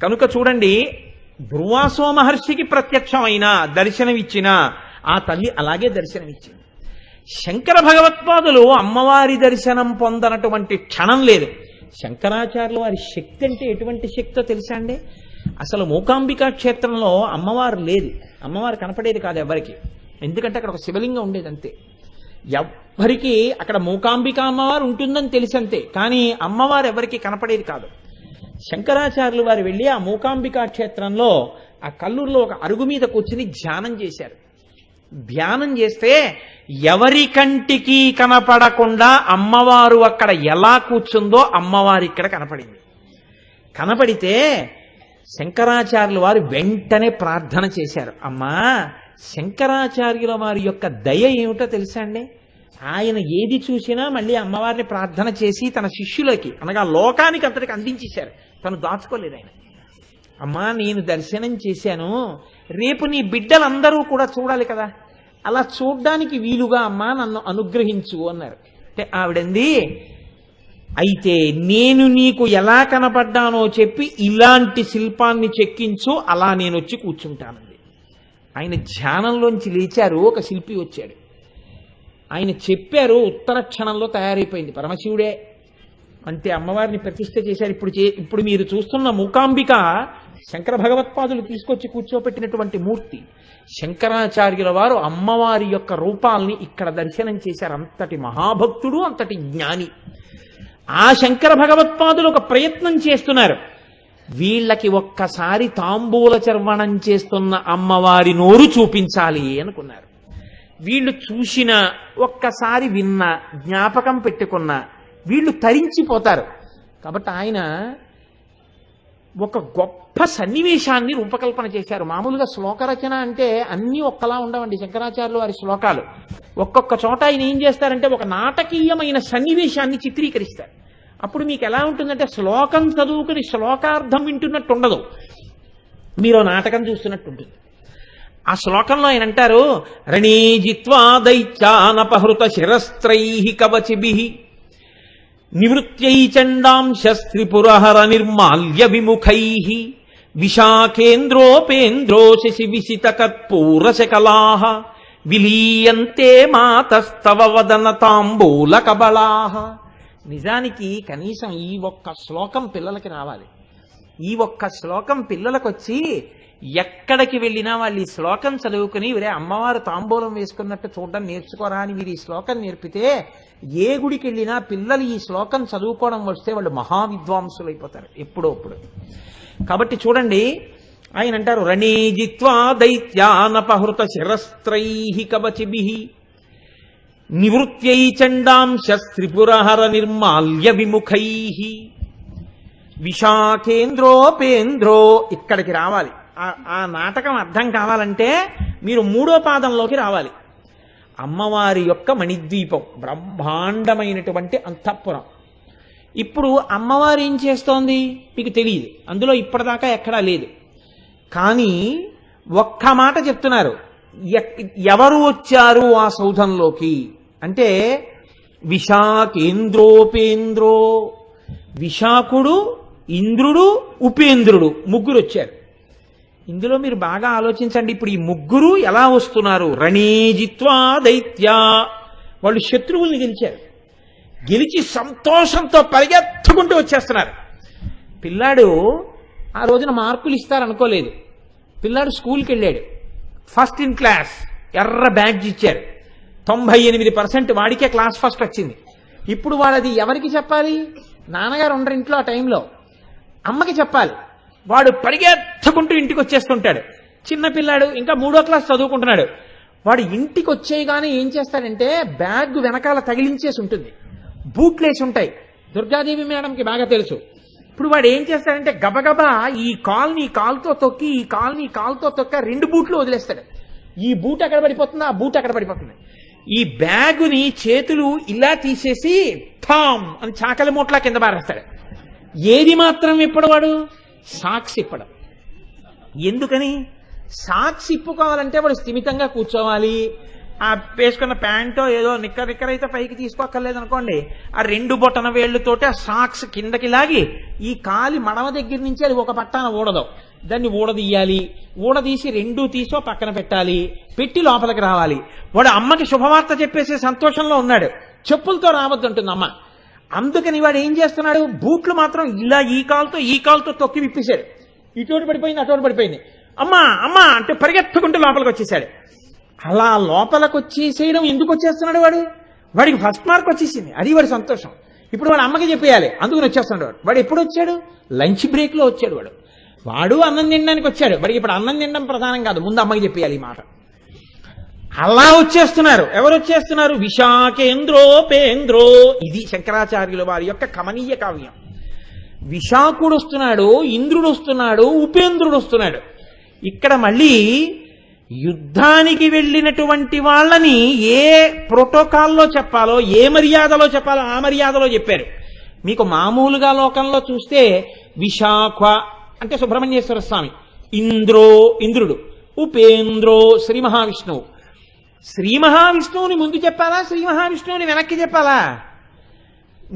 కనుక చూడండి, దుర్వాసో మహర్షికి ప్రత్యక్షమైన దర్శనమిచ్చిన ఆ తల్లి అలాగే దర్శనమిచ్చింది. శంకర భగవత్పాదులు అమ్మవారి దర్శనం పొందనటువంటి క్షణం లేదు. శంకరాచార్యుల వారి శక్తి అంటే ఎటువంటి శక్తో తెలుసా అండి? అసలు మూకాంబికా క్షేత్రంలో అమ్మవారు లేదు, అమ్మవారు కనపడేది కాదు ఎవరికి. ఎందుకంటే అక్కడ ఒక శివలింగం ఉండేది అంతే. ఎవ్వరికి అక్కడ మూకాంబిక అమ్మవారు ఉంటుందని తెలిసంతే, కానీ అమ్మవారు ఎవరికి కనపడేది కాదు. శంకరాచార్యులు వారు వెళ్ళి ఆ మూకాంబికా క్షేత్రంలో ఆ కల్లూరులో ఒక అరుగు మీద కూర్చుని ధ్యానం చేశారు. ధ్యానం చేస్తే ఎవరి కంటికి కనపడకుండా అమ్మవారు అక్కడ ఎలా కూర్చుందో అమ్మవారు ఇక్కడ కనపడింది. కనపడితే శంకరాచార్యుల వారు వెంటనే ప్రార్థన చేశారు. అమ్మా, శంకరాచార్యుల వారి యొక్క దయ ఏమిటో తెలుసా అండి? ఆయన ఏది చూసినా మళ్ళీ అమ్మవారిని ప్రార్థన చేసి తన శిష్యులకి అనగా లోకానికి అంతటికి అందించేశారు. తను దాచుకోలేదు ఆయన. అమ్మా, నేను దర్శనం చేశాను, రేపు నీ బిడ్డలందరూ కూడా చూడాలి కదా, అలా చూడ్డానికి వీలుగా అమ్మా నన్ను అనుగ్రహించు అన్నారు. అంటే ఆవిడంది, అయితే నేను నీకు ఎలా కనపడ్డానో చెప్పి ఇలాంటి శిల్పాన్ని చెక్కించు, అలా నేను వచ్చి కూర్చుంటానండి. ఆయన ధ్యానంలోంచి లేచారు, ఒక శిల్పి వచ్చాడు. ఆయన చెప్పారు, ఉత్తర క్షణంలో తయారైపోయింది. పరమశివుడే అంతే, అమ్మవారిని ప్రతిష్ఠ చేశారు. ఇప్పుడు మీరు చూస్తున్న మూకాంబిక శంకర భగవత్పాదులు తీసుకొచ్చి కూర్చోపెట్టినటువంటి మూర్తి. శంకరాచార్యుల వారు అమ్మవారి యొక్క రూపాల్ని ఇక్కడ దర్శనం చేశారు. అంతటి మహాభక్తుడు, అంతటి జ్ఞాని. ఆ శంకర భగవత్పాదులు ఒక ప్రయత్నం చేస్తున్నారు. వీళ్ళకి ఒక్కసారి తాంబూల చర్వణం చేస్తున్న అమ్మవారి నోరు చూపించాలి అనుకున్నారు. వీళ్ళు చూసిన, ఒక్కసారి విన్న, జ్ఞాపకం పెట్టుకున్న వీళ్ళు తరించిపోతారు. కాబట్టి ఆయన ఒక గొప్ప సన్నివేశాన్ని రూపకల్పన చేశారు. మామూలుగా శ్లోక రచన అంటే అన్నీ ఒక్కలా ఉండవండి. శంకరాచార్యులు వారి శ్లోకాలు ఒక్కొక్క చోట ఆయన ఏం చేస్తారంటే ఒక నాటకీయమైన సన్నివేశాన్ని చిత్రీకరిస్తారు. అప్పుడు మీకు ఎలా ఉంటుందంటే శ్లోకం చదువుకుని శ్లోకార్థం వింటున్నట్టు ఉండదు, మీరు నాటకం చూస్తున్నట్టు ఉంటుంది. ఆ శ్లోకంలో ఆయన అంటారు, రణీజిత్వా దైత్యానపహృత శిరస్త్రైః కవచిభిః నివృత్యై చండాంశస్త్రిపురహర నిర్మాల్య విముఖైః విశాఖేంద్రోపేంద్రో శశి విసిత కర్పూరశకలాః విలీయంతే మాతస్తవ వదన తాంబూల కబళాః. నిజానికి కనీసం ఈ ఒక్క శ్లోకం పిల్లలకి రావాలి. ఈ ఒక్క శ్లోకం పిల్లలకు వచ్చి ఎక్కడికి వెళ్ళినా వాళ్ళు ఈ శ్లోకం చదువుకుని ఇవరే అమ్మవారు తాంబూలం వేసుకున్నట్టు చూడడం నేర్చుకోరా అని మీరు ఈ శ్లోకం నేర్పితే ఏ గుడికి వెళ్ళినా పిల్లలు ఈ శ్లోకం చదువుకోవడం వస్తే వాళ్ళు మహావిద్వాంసులు అయిపోతారు ఎప్పుడప్పుడు. కాబట్టి చూడండి, ఆయన అంటారు, రణీజిత్వా దైత్యానపహృత శిరస్త్రైః కవచిభిః నివృత్యై చండాంశస్త్రిపురహర నిర్మాల్య విముఖైః విశాఖేంద్రోపేంద్రో. ఇక్కడికి రావాలి. ఆ నాటకం అర్థం కావాలంటే మీరు 3వ పాదంలోకి రావాలి. అమ్మవారి యొక్క మణిద్వీపం, బ్రహ్మాండమైనటువంటి అంతఃపురం. ఇప్పుడు అమ్మవారు ఏం చేస్తోంది మీకు తెలియదు, అందులో ఇప్పటిదాకా ఎక్కడా లేదు. కానీ ఒక్క మాట చెప్తున్నారు, ఎవరు వచ్చారు ఆ సౌధంలోకి అంటే విశాఖేంద్రోపేంద్రో. విశాఖుడు, ఇంద్రుడు, ఉపేంద్రుడు ముగ్గురు వచ్చారు. ఇందులో మీరు బాగా ఆలోచించండి. ఇప్పుడు ఈ ముగ్గురు ఎలా వస్తున్నారు? రణీజిత్వా దైత్య, వాళ్ళు శత్రువుల్ని గెలిచారు. గెలిచి సంతోషంతో పరిగెత్తుకుంటూ వచ్చేస్తున్నారు. పిల్లాడు ఆ రోజున మార్కులు ఇస్తారనుకోలేదు. పిల్లాడు స్కూల్కి వెళ్ళాడు, ఫస్ట్ ఇన్ క్లాస్, ఎర్ర బ్యాడ్జ్ ఇచ్చారు. 98% వాడికే క్లాస్ ఫస్ట్ వచ్చింది. ఇప్పుడు వాడది ఎవరికి చెప్పాలి? నాన్నగారు ఉండరు ఇంట్లో ఆ టైంలో, అమ్మకి చెప్పాలి. వాడు పరిగెత్తుకుంటూ ఇంటికి వచ్చేస్తుంటాడు. చిన్నపిల్లాడు, ఇంకా 3వ క్లాస్ చదువుకుంటున్నాడు. వాడు ఇంటికి వచ్చేయగానే ఏం చేస్తాడంటే బ్యాగ్ వెనకాల తగిలించేసి ఉంటుంది, బూట్లేసి ఉంటాయి. దుర్గాదేవి మేడంకి బాగా తెలుసు. ఇప్పుడు వాడు ఏం చేస్తాడంటే గబగబా ఈ కాల్ని కాలుతో తొక్కి, ఈ కాల్ని కాలుతో తొక్క 2 బూట్లు వదిలేస్తాడు. ఈ బూట్ అక్కడ పడిపోతుంది, ఆ బూట్ అక్కడ పడిపోతుంది. ఈ బ్యాగుని చేతులు ఇలా తీసేసి ఠామ్ అని చాకలి మూట్లా కింద పారేస్తాడు. ఏది మాత్రం ఇప్పడవాడు? సాక్స్ ఇప్పడం. ఎందుకని? సాక్స్ ఇప్పుకోవాలంటే వాడు స్థిమితంగా కూర్చోవాలి, ఆ వేసుకున్న ప్యాంటో ఏదో నిక్కర్ అయితే పైకి తీసుకోక్కర్లేదు అనుకోండి, ఆ 2 బొటన వేళ్లతోటి ఆ సాక్స్ కిందకి లాగి ఈ కాలి మడమ దగ్గర నుంచి అది ఒక పట్టాన ఊడదు, దాన్ని ఊడదీయాలి. ఊడదీసి 2 తీసో పక్కన పెట్టాలి, పెట్టి లోపలికి రావాలి. వాడు అమ్మకి శుభవార్త చెప్పేసే సంతోషంలో ఉన్నాడు, చెప్పులతో రావద్దంటుంది అమ్మ. అందుకని వాడు ఏం చేస్తున్నాడు, బూట్లు మాత్రం ఇలా ఈ కాలుతో తొక్కి విప్పేశాడు. ఇటువంటి పడిపోయింది, అటువంటి పడిపోయింది. అమ్మా అమ్మా అంటే పరిగెత్తుకుంటూ లోపలికి వచ్చేసాడు. అలా లోపలికి వచ్చేసేయడం ఎందుకు వచ్చేస్తున్నాడు వాడికి ఫస్ట్ మార్క్ వచ్చేసింది, అది వాడి సంతోషం. ఇప్పుడు వాడు అమ్మకి చెప్పేయాలి, అందుకని వచ్చేస్తున్నాడు వాడు ఎప్పుడు వచ్చాడు, లంచ్ బ్రేక్ లో వచ్చాడు. వాడు అన్నం తినడానికి వచ్చాడు, వాడికి ఇప్పుడు అన్నం తినడం ప్రధానం కాదు, ముందు అమ్మకి చెప్పేయాలి ఈ మాట. అలా వచ్చేస్తున్నారు. ఎవరు వచ్చేస్తున్నారు, విశాఖేంద్రోపేంద్రో. ఇది శంకరాచార్యుల వారి యొక్క కమనీయ కావ్యం. విశాఖుడు వస్తున్నాడు, ఇంద్రుడు వస్తున్నాడు, ఉపేంద్రుడు వస్తున్నాడు. ఇక్కడ మళ్ళీ యుద్ధానికి వెళ్ళినటువంటి వాళ్ళని ఏ ప్రోటోకాల్లో చెప్పాలో, ఏ మర్యాదలో చెప్పాలో ఆ మర్యాదలో చెప్పారు. మీకు మామూలుగా లోకంలో చూస్తే విశాఖ అంటే సుబ్రహ్మణ్యేశ్వర స్వామి, ఇంద్రుడు, ఉపేంద్రో శ్రీ మహావిష్ణువు. శ్రీ మహావిష్ణువుని ముందు చెప్పాలా, శ్రీ మహావిష్ణువుని వెనక్కి చెప్పాలా?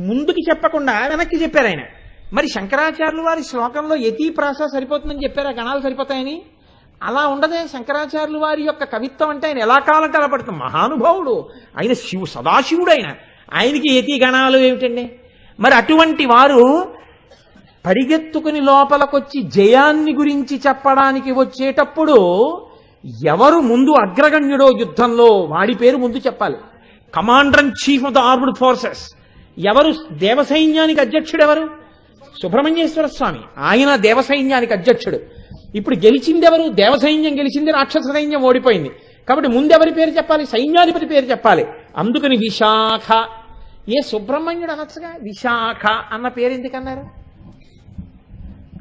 ముందుకి చెప్పకుండా వెనక్కి చెప్పారు ఆయన. మరి శంకరాచార్యులు వారి శ్లోకంలో యతి ప్రాస సరిపోతుందని చెప్పారా, గణాలు సరిపోతాయని? అలా ఉండదే. శంకరాచార్యులు వారి యొక్క కవిత్వం అంటే ఆయన ఎలా కావాలంటే అలా పడుతుంది. మహానుభావుడు ఆయన, సదాశివుడు ఆయనకి యతి గణాలు ఏమిటండి? మరి అటువంటి వారు పరిగెత్తుకుని లోపలికొచ్చి జయాన్ని గురించి చెప్పడానికి వచ్చేటప్పుడు ఎవరు ముందు అగ్రగణ్యుడో యుద్ధంలో వాడి పేరు ముందు చెప్పాలి. Commander in chief of the armed forces ఎవరు? దేవసైన్యానికి అధ్యక్షుడు ఎవరు? సుబ్రహ్మణ్యేశ్వర స్వామి, ఆయన దేవసైన్యానికి అధ్యక్షుడు. ఇప్పుడు గెలిచింది ఎవరు? దేవసైన్యం గెలిచింది, రాక్షస సైన్యం ఓడిపోయింది. కాబట్టి ముందెవరి పేరు చెప్పాలి? సైన్యాధిపతి పేరు చెప్పాలి. అందుకని విశాఖ. ఏ సుబ్రహ్మణ్యుడు అనొచ్చుగా, విశాఖ అన్న పేరు ఎందుకన్నారు?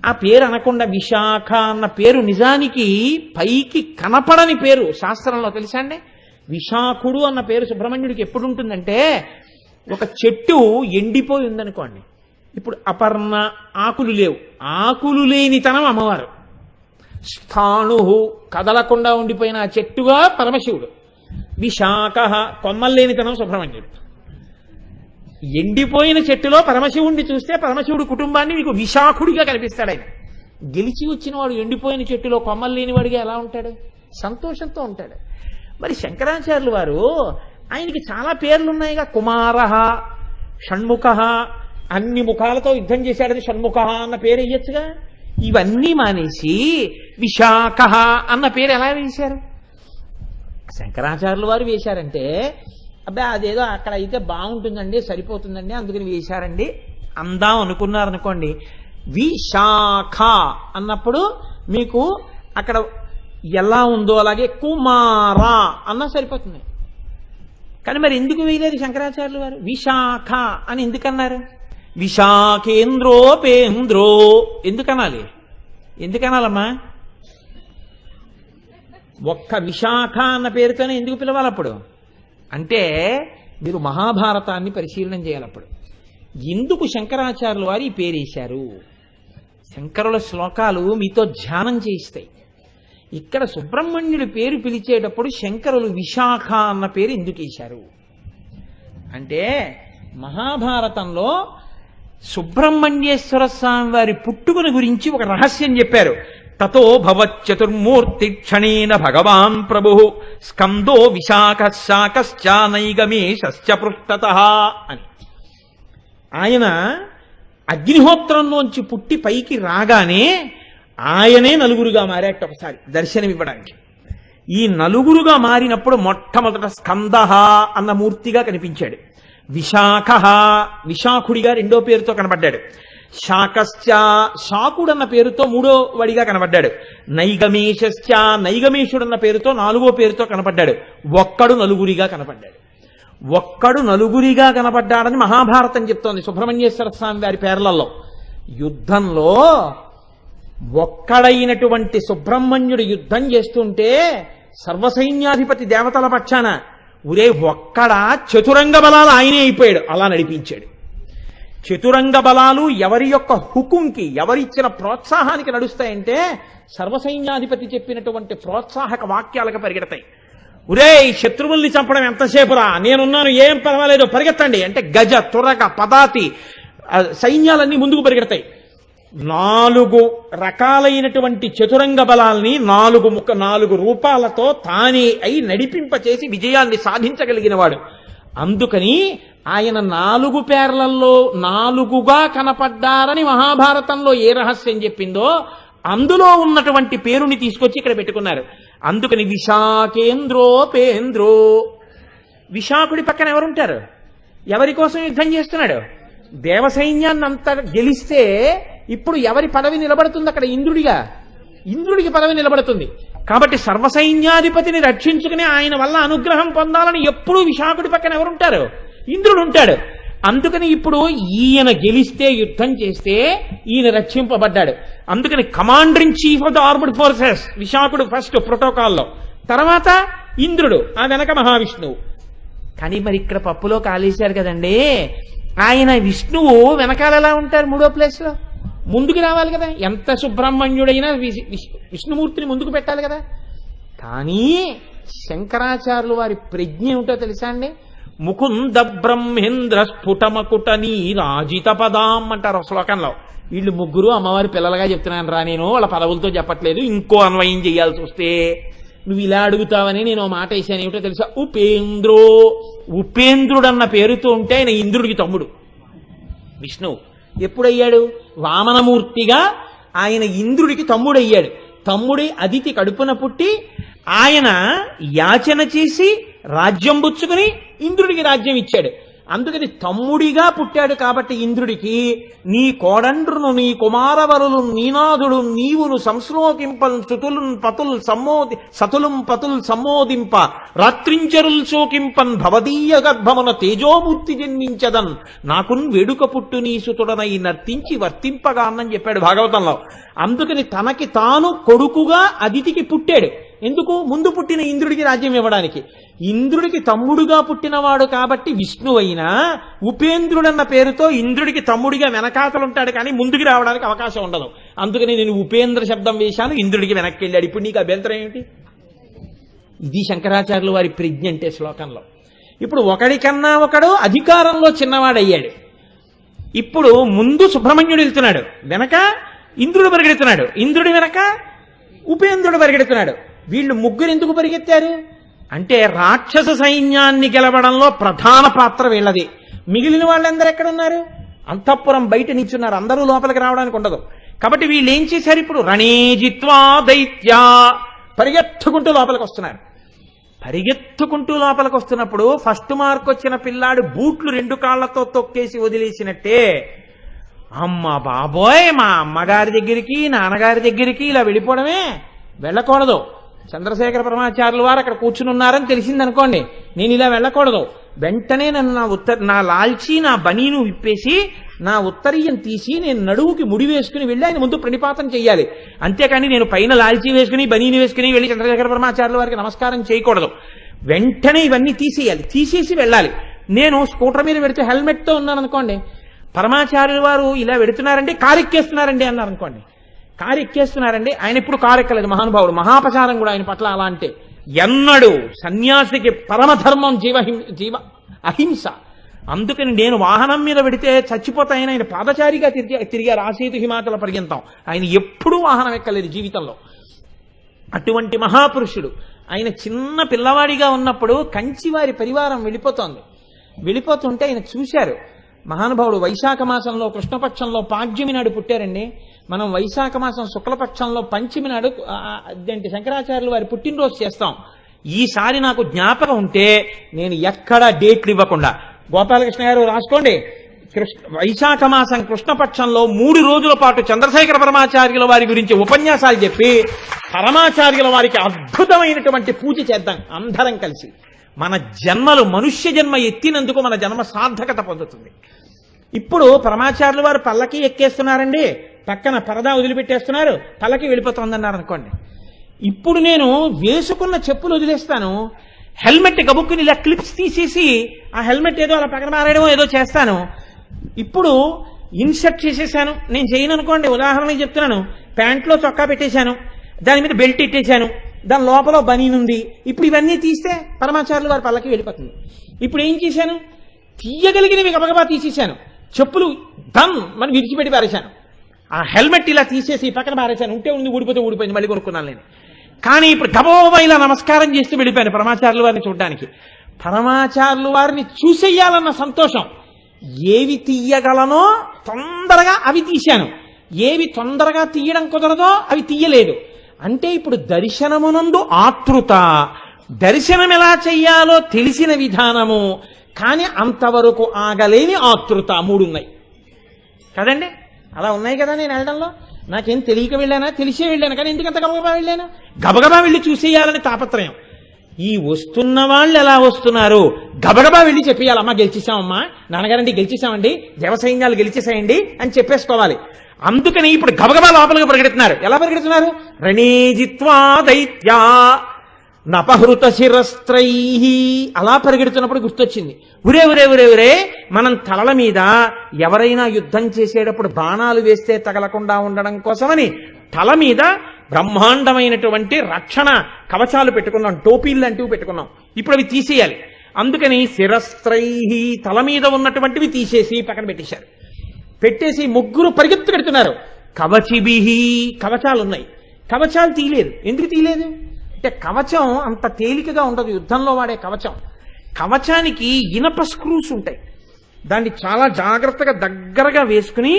ఆ పేరు అనకుండా విశాఖ అన్న పేరు నిజానికి పైకి కనపడని పేరు శాస్త్రంలో, తెలుసా అండి? విశాఖుడు అన్న పేరు సుబ్రహ్మణ్యుడికి ఎప్పుడు ఉంటుందంటే, ఒక చెట్టు ఎండిపోయి ఉందనుకోండి, ఇప్పుడు అపర్ణ, ఆకులు లేవు, ఆకులు లేనితనం అమ్మవారు. స్థాణు, కదలకుండా ఉండిపోయిన ఆ చెట్టుగా పరమశివుడు. విశాఖ, కొమ్మలు లేనితనం సుబ్రహ్మణ్యుడు. ఎండిపోయిన చెట్టులో పరమశివుణ్ణి చూస్తే పరమశివుడు కుటుంబాన్ని మీకు విశాఖుడిగా కనిపిస్తాడు. ఆయన గెలిచి వచ్చిన వాడు ఎండిపోయిన చెట్టులో కొమ్మలు లేనివాడిగా ఎలా ఉంటాడు? సంతోషంతో ఉంటాడు. మరి శంకరాచార్యులు వారు ఆయనకి చాలా పేర్లు ఉన్నాయిగా. కుమార, షణ్ముఖ, అన్ని ముఖాలతో యుద్ధం చేశాడని షణ్ముఖ అన్న పేరు వేయచ్చుగా. ఇవన్నీ మానేసి విశాఖ అన్న పేరు ఎలా వేశారు? శంకరాచార్యులు వారు వేశారంటే, అబ్బా అదేదో అక్కడ అయితే బాగుంటుందండి, సరిపోతుందండి, అందుకని వేశారండి అందాం అనుకున్నారనుకోండి. విశాఖ అన్నప్పుడు మీకు అక్కడ ఎలా ఉందో అలాగే కుమార అన్నా సరిపోతుంది. కానీ మరి ఎందుకు వేయలేదు శంకరాచార్యులు వారు? విశాఖ అని ఎందుకన్నారు? విశాఖేంద్రోపేంద్రో ఎందుకనాలి? ఎందుకనాలమ్మా? ఒక్క విశాఖ అన్న పేరుతోనే ఎందుకు పిలవాలి అప్పుడు? అంటే మీరు మహాభారతాన్ని పరిశీలన చేయాలి. అప్పుడు ఎందుకు శంకరాచార్యులు వారు ఈ పేరేశారు? శంకరుల శ్లోకాలు మీతో ధ్యానం చేయిస్తాయి. ఇక్కడ సుబ్రహ్మణ్యుడి పేరు పిలిచేటప్పుడు శంకరులు విశాఖ అన్న పేరు ఎందుకు వేశారు అంటే, మహాభారతంలో సుబ్రహ్మణ్యేశ్వర స్వామి వారి పుట్టుకను గురించి ఒక రహస్యం చెప్పారు. తతో భవచ్చతుర్మూర్తి క్షణేన భగవాన్ ప్రభు స్కందో విశాఖ శాఖశ్చ నైగమేశ్చ పృష్ఠతః అని. ఆయన అగ్నిహోత్రంలోంచి పుట్టి పైకి రాగానే ఆయనే నలుగురుగా మారాట ఒకసారి దర్శనమివ్వడానికి. ఈ నలుగురుగా మారినప్పుడు మొట్టమొదట స్కందః అన్న మూర్తిగా కనిపించాడు. విశాఖ, విశాఖుడిగా రెండో పేరుతో కనబడ్డాడు. శాకశ్చ, శాకుడు అన్న పేరుతో మూడో వడిగా కనబడ్డాడు. నైగమేశ్చ, నైగమేశుడు అన్న పేరుతో నాలుగో పేరుతో కనబడ్డాడు. ఒక్కడు నలుగురిగా కనబడ్డాడు. ఒక్కడు నలుగురిగా కనబడ్డాడని మహాభారతం చెప్తోంది సుబ్రహ్మణ్యేశ్వర స్వామి వారి పేర్లలో. యుద్ధంలో ఒక్కడైనటువంటి సుబ్రహ్మణ్యుడు యుద్ధం చేస్తుంటే సర్వసైన్యాధిపతి దేవతల పక్షాన ఒరే ఒక్కడ చతురంగ బలాలు ఆయనే అయిపోయాడు, అలా నడిపించాడు. చతురంగ బలాలు ఎవరి యొక్క హుకుంకి, ఎవరిచ్చిన ప్రోత్సాహానికి నడుస్తాయంటే సర్వసైన్యాధిపతి చెప్పినటువంటి ప్రోత్సాహక వాక్యాలకు పరిగెడతాయి. ఉరే శత్రువుల్ని చంపడం ఎంతసేపురా, నేనున్నాను, ఏం పర్వాలేదు, పరిగెత్తండి అంటే గజ తురగ పదాతి సైన్యాలన్నీ ముందుకు పరిగెడతాయి. 4 రకాలైనటువంటి చతురంగ బలాల్ని 4 రూపాలతో తానే అయి నడిపింపచేసి విజయాన్ని సాధించగలిగిన వాడు. అందుకని ఆయన 4 పేర్లలో 4గా కనపడ్డారని మహాభారతంలో ఏ రహస్యం చెప్పిందో అందులో ఉన్నటువంటి పేరుని తీసుకొచ్చి ఇక్కడ పెట్టుకున్నారు. అందుకని విశాఖేంద్రోపేంద్రో. విశాఖుడి పక్కన ఎవరుంటారు? ఎవరి కోసం యుద్ధం చేస్తున్నాడు? దేవసైన్యాన్ని అంతా గెలిస్తే ఇప్పుడు ఎవరి పదవి నిలబడుతుంది అక్కడ? ఇంద్రుడికి పదవి నిలబడుతుంది. కాబట్టి సర్వసైన్యాధిపతిని రక్షించుకుని ఆయన వల్ల అనుగ్రహం పొందాలని ఎప్పుడూ విశాఖుడి పక్కన ఎవరుంటారు? ఇంద్రుడు ఉంటాడు. అందుకని ఇప్పుడు ఈయన గెలిస్తే, యుద్ధం చేస్తే ఈయన రక్షింపబడ్డాడు. అందుకని commander in chief of the armed forces విశాఖుడు ఫస్ట్ ప్రోటోకాల్లో, తర్వాత ఇంద్రుడు, ఆ వెనక మహావిష్ణువు. కానీ మరి ఇక్కడ పప్పులో కాలేశారు కదండి. ఆయన విష్ణువు వెనకాల ఎలా ఉంటారు? 3వ ప్లేస్లో ముందుకు రావాలి కదా. ఎంత సుబ్రహ్మణ్యుడైనా విష్ణుమూర్తిని ముందుకు పెట్టాలి కదా. కానీ శంకరాచార్యులు వారి ప్రజ్ఞ ఏమిటో తెలుసా అండి? ముకుంద బ్రహ్మేంద్ర స్ఫుటమకుట నీ రాజిత పదాం అంటారు శ్లోకంలో. వీళ్ళు 3 అమ్మవారి పిల్లలుగా చెప్తున్నాను రా, నేను వాళ్ళ పదవులతో చెప్పట్లేదు. ఇంకో అన్వయం చేయాల్సి వస్తే నువ్వు ఇలా అడుగుతావని నేను మాట వేసాను. ఏమిటో తెలుసా? ఉపేంద్రో. ఉపేంద్రుడు అన్న పేరుతో ఉంటే ఆయన ఇంద్రుడికి తమ్ముడు. విష్ణువు ఎప్పుడయ్యాడు? వామనమూర్తిగా ఆయన ఇంద్రుడికి తమ్ముడయ్యాడు. తమ్ముడి అదితి కడుపున పుట్టి ఆయన యాచన చేసి రాజ్యం పుచ్చుకుని ఇంద్రుడికి రాజ్యం ఇచ్చాడు. అందుకని తమ్ముడిగా పుట్టాడు కాబట్టి ఇంద్రుడికి నీ కోడండ్రును నీ కుమారవరులు నీనాథుడు నీవును సంశ్లోకింపల్ స్తుతులున్ పతుల్ సతులుం పతుల్ సమ్మోదింప రాత్రించరుల్ శోకింపన్ భవదీయ గర్భమున తేజోమూర్తి జన్మించదన్ నాకున్ వేడుక పుట్టు నీ సుతుడనై నర్తించి వర్తింపగా అన్నని చెప్పాడు భాగవతంలో. అందుకని తనకి తాను కొడుకుగా అదితికి పుట్టాడు. ఎందుకు? ముందు పుట్టిన ఇంద్రుడికి రాజ్యం ఇవ్వడానికి. ఇంద్రుడికి తమ్ముడుగా పుట్టినవాడు కాబట్టి విష్ణు అయినా ఉపేంద్రుడన్న పేరుతో ఇంద్రుడికి తమ్ముడిగా వెనకాతలుంటాడు, కానీ ముందుకు రావడానికి అవకాశం ఉండదు. అందుకని నేను ఉపేంద్ర శబ్దం వేశాను, ఇంద్రుడికి వెనక్కి వెళ్ళాడు. ఇప్పుడు నీకు అభ్యంతరం ఏమిటి? ఇది శంకరాచార్యులు వారి ప్రజ్ఞ అంటే శ్లోకంలో. ఇప్పుడు ఒకడికన్నా ఒకడు అధికారంలో చిన్నవాడయ్యాడు. ఇప్పుడు ముందు సుబ్రహ్మణ్యుడు వెళ్తున్నాడు, వెనక ఇంద్రుడు పరిగెడుతున్నాడు, ఇంద్రుడి వెనక ఉపేంద్రుడు పరిగెడుతున్నాడు. వీళ్ళు 3 ఎందుకు పరిగెత్తారు అంటే రాక్షస సైన్యాన్ని గెలవడంలో ప్రధాన పాత్ర వీళ్ళది. మిగిలిన వాళ్ళందరూ ఎక్కడున్నారు? అంతఃపురం బయట నిల్చున్నారు, అందరూ లోపలికి రావడానికి ఉండదు. కాబట్టి వీళ్ళు ఏం చేశారు? ఇప్పుడు రణేజిత్వా దైత్యా పరిగెత్తుకుంటూ లోపలికి వస్తున్నారు. పరిగెత్తుకుంటూ లోపలికి వస్తున్నప్పుడు ఫస్ట్ మార్క్ వచ్చిన పిల్లాడు బూట్లు 2 కాళ్లతో తొక్కేసి వదిలేసినట్టే, అమ్మ బాబోయ్ మా అమ్మగారి దగ్గరికి నాన్నగారి దగ్గరికి ఇలా వెళ్ళిపోవడమే, వెళ్ళకూడదు. చంద్రశేఖర పరమాచార్యుల వారు అక్కడ కూర్చుని ఉన్నారని తెలిసిందనుకోండి, నేను ఇలా వెళ్ళకూడదు. వెంటనే నన్ను నా లాల్చి నా బనీను విప్పేసి నా ఉత్తరీయం తీసి నేను నడువుకి ముడి వేసుకుని వెళ్ళి ఆయన ముందు ప్రణిపాతం చెయ్యాలి. అంతేకాని నేను పైన లాల్చీ వేసుకుని బనీని వేసుకుని వెళ్ళి చంద్రశేఖర పరమాచార్యుల వారికి నమస్కారం చేయకూడదు. వెంటనే ఇవన్నీ తీసేయాలి, తీసేసి వెళ్ళాలి. నేను స్కూటర్ మీద పెడితే హెల్మెట్తో ఉన్నాను అనుకోండి, పరమాచార్యుల వారు ఇలా వెడుతున్నారండి, కారు ఎక్కేస్తున్నారండి అన్నారు అనుకోండి, కారు ఎక్కేస్తున్నారండి, ఆయన ఇప్పుడు కారు ఎక్కలేదు మహానుభావుడు, మహాపచారం కూడా ఆయన పట్ల. అలా అంటే ఎన్నడు సన్యాసికి పరమధర్మం జీవ అహింస. అందుకని నేను వాహనం మీద పెడితే చచ్చిపోతాయని ఆయన పాదచారిగా తిరిగారు ఆసేతు హిమాచల పర్యంతం. ఆయన ఎప్పుడూ వాహనం ఎక్కలేదు జీవితంలో. అటువంటి మహాపురుషుడు ఆయన చిన్న పిల్లవాడిగా ఉన్నప్పుడు కంచివారి పరివారం వెళ్ళిపోతుంటే ఆయన చూశారు. మహానుభావుడు వైశాఖ మాసంలో కృష్ణపక్షంలో పాడ్యమి నాడు పుట్టారండి. మనం వైశాఖ మాసం శుక్లపక్షంలో పంచమి నాడు శంకరాచార్యులు వారి పుట్టినరోజు చేస్తాం. ఈసారి నాకు జ్ఞాపకం ఉంటే నేను ఎక్కడా డేట్లు ఇవ్వకుండా, గోపాలకృష్ణ గారు రాసుకోండి, వైశాఖ మాసం కృష్ణపక్షంలో 3 రోజుల పాటు చంద్రశేఖర పరమాచార్యుల వారి గురించి ఉపన్యాసాలు చెప్పి పరమాచార్యుల వారికి అద్భుతమైనటువంటి పూజ చేద్దాం అందరం కలిసి. మన జన్మలు మనుష్య జన్మ ఎత్తినందుకు మన జన్మ సార్థకత పొందుతుంది. ఇప్పుడు పరమాచార్యుల వారు పల్లకి ఎక్కేస్తున్నారండి, పక్కన పరదా వదిలిపెట్టేస్తున్నారు, పల్లకి వెళ్ళిపోతుందన్నారు అనుకోండి. ఇప్పుడు నేను వేసుకున్న చెప్పులు వదిలేస్తాను, హెల్మెట్ గబుక్కుని ఇలా క్లిప్స్ తీసేసి ఆ హెల్మెట్ ఏదో అలా పక్కన మారేయడమో ఏదో చేస్తాను. ఇప్పుడు ఇన్సర్ట్ చేసేసాను, నేను చేయను అనుకోండి, ఉదాహరణకి చెప్తున్నాను, ప్యాంట్లో చొక్కా పెట్టేశాను, దాని మీద బెల్ట్ ఇట్టేశాను, దాని లోపల బనీనుంది. ఇప్పుడు ఇవన్నీ తీస్తే పరమాచార్యులు వారి పల్లకి వెళ్ళిపోతుంది. ఇప్పుడు ఏం చేశాను, తీయగలిగినవి గబగబా తీసేశాను. చెప్పులు దమ్ మనం విడిచిపెట్టి పారేశాను. ఆ హెల్మెట్ ఇలా తీసేసి పక్కన పారేశాను. ఉంటే ఉంది, ఊడిపోతే ఊడిపోయింది, మళ్ళీ కొనుక్కున్నాను నేను. కానీ ఇప్పుడు గబగబా ఇలా నమస్కారం చేస్తూ వెళ్ళిపోయాను పరమాచార్యులు వారిని చూడడానికి. పరమాచార్యులు వారిని చూసేయాలన్న సంతోషం. ఏవి తీయగలనో తొందరగా అవి తీశాను, ఏవి తొందరగా తీయడం కుదరదో అవి తీయలేదు. అంటే ఇప్పుడు దర్శనమునందు ఆతృత, దర్శనం ఎలా చెయ్యాలో తెలిసిన విధానము, కానీ అంతవరకు ఆగలేని ఆతృత, మూడు ఉన్నాయి కదండి. అలా ఉన్నాయి కదా. నేను వెళ్ళడంలో నాకేం తెలియక వెళ్ళానా, తెలిసే వెళ్ళాను. కానీ ఎందుకంత గబగబా వెళ్ళాను, గబగబా వెళ్ళి చూసేయాలని తాపత్రయం. ఈ వస్తున్న వాళ్ళు ఎలా వస్తున్నారు, గబగబా వెళ్ళి చెప్పేయాలి, అమ్మా గెలిచేసామమ్మా, నాన్నగారండి గెలిచేసామండి, దేవసైన్యాలు గెలిచేసాయండి అని చెప్పేసుకోవాలి. అందుకని ఇప్పుడు గబగబా లోపలికి పరిగెడుతున్నారు. ఎలా పరిగెడుతున్నారు, రణీజిత్వా దైత్యా నపహృత శిరస్త్రై, అలా పరిగెడుతున్నప్పుడు గుర్తొచ్చింది, ఉరే ఉరే ఉరే ఉరే, మనం తలల మీద ఎవరైనా యుద్ధం చేసేటప్పుడు బాణాలు వేస్తే తగలకుండా ఉండడం కోసమని తల మీద బ్రహ్మాండమైనటువంటి రక్షణ కవచాలు పెట్టుకున్నాం, టోపీలు లాంటివి పెట్టుకున్నాం. ఇప్పుడు అవి తీసేయాలి. అందుకని శిరస్త్రై, తల మీద ఉన్నటువంటివి తీసేసి పక్కన పెట్టేశారు. పెట్టేసి ముగ్గురు పరిగెత్తుకెడుతున్నారు. కవచిభిహి, కవచాలు ఉన్నాయి, కవచాలు తీయలేదు. ఎందుకు తీయలేదు అంటే కవచం అంత తేలికగా ఉండదు యుద్ధంలో వాడే కవచం. కవచానికి ఇనప స్క్రూస్ ఉంటాయి. దాన్ని చాలా జాగ్రత్తగా దగ్గరగా వేసుకుని